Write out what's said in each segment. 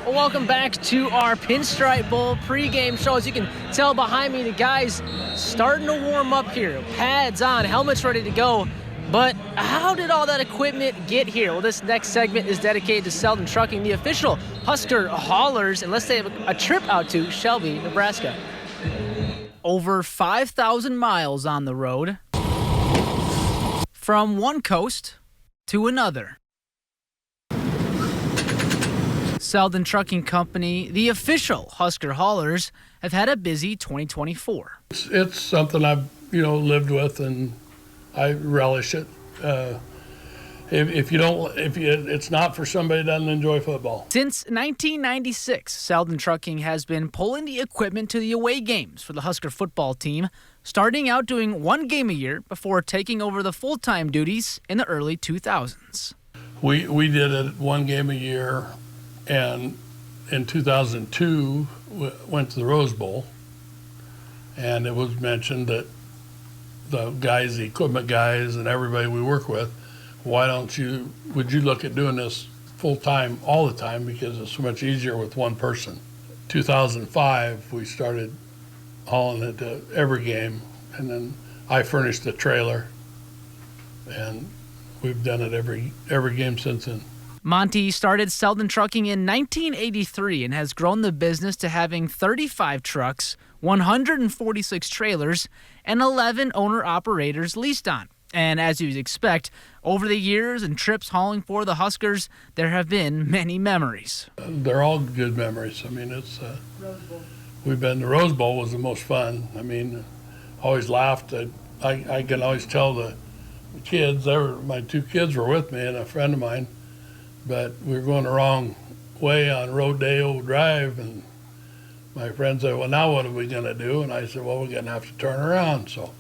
Well, welcome back to our Pinstripe Bowl pregame show. As you can tell behind me, the guys starting to warm up here. Pads on, helmets ready to go. But how did all that equipment get here? Well, this next segment is dedicated to Selden Trucking, the official Husker Haulers, and let's say a trip out to Shelby, Nebraska. Over 5,000 miles on the road, from one coast to another. Selden Trucking Company, the official Husker Haulers, have had a busy 2024. It's something I've lived with, and I relish it. It's not for somebody that doesn't enjoy football. Since 1996, Selden Trucking has been pulling the equipment to the away games for the Husker football team, starting out doing one game a year before taking over the full-time duties in the early 2000s. We did it one game a year, and in 2002 went to the Rose Bowl, and it was mentioned that the guys, the equipment guys, and everybody we work with, would you look at doing this full time all the time, because it's so much easier with one person. 2005 we started hauling it to every game, and then I furnished the trailer, and we've done it every game since then. Monty started Selden Trucking in 1983 and has grown the business to having 35 trucks, 146 trailers, and 11 owner-operators leased on. And as you'd expect, over the years and trips hauling for the Huskers, there have been many memories. They're all good memories. I mean, it's Rose Bowl. the Rose Bowl was the most fun. I mean, always laughed. I can always tell the kids, my two kids were with me and a friend of mine, but we were going the wrong way on Rodeo Drive, and my friend said, well, now what are we going to do? And I said, well, we're going to have to turn around. So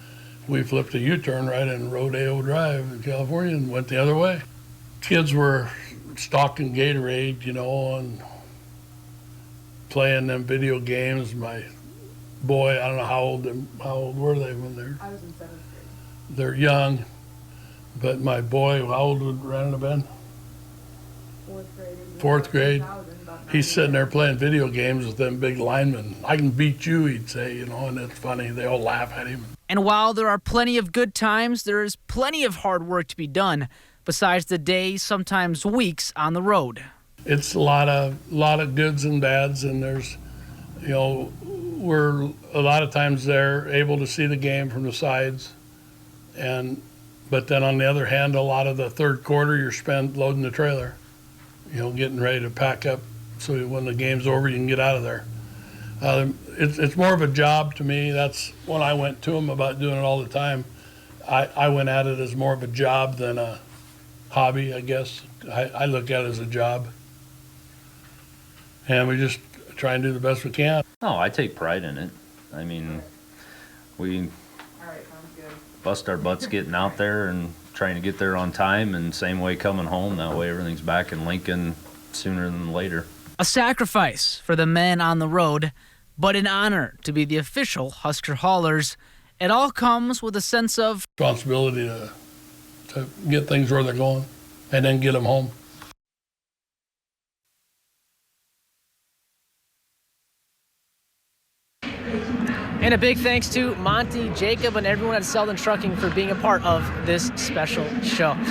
we flipped a U-turn right in Rodeo Drive in California and went the other way. Kids were stocking Gatorade, and playing them video games. My boy, I don't know how old were they when I was in 7th grade. they're young, but my boy, how old would Brandon have been? 4th grade. Fourth grade. 2000, about He's 9 sitting there years. playing video games with them big linemen. I can beat you, he'd say, and it's funny. They all laugh at him. And while there are plenty of good times, there is plenty of hard work to be done, besides the days, sometimes weeks, on the road. It's a lot of goods and bads, and there's, we're a lot of times there able to see the game from the sides, but then on the other hand, a lot of the third quarter you're spent loading the trailer, getting ready to pack up so when the game's over you can get out of there. It's more of a job to me. That's when I went to him about doing it all the time. I went at it as more of a job than a hobby, I guess. I look at it as a job. And we just try and do the best we can. Oh, I take pride in it. I mean, we All right, sounds good. bust our butts getting out there and trying to get there on time, and same way coming home. That way everything's back in Lincoln sooner than later. A sacrifice for the men on the road, but an honor to be the official Husker Haulers. It all comes with a sense of Responsibility to get things where they're going and then get them home. And a big thanks to Monty, Jacob, and everyone at Selden Trucking for being a part of this special show.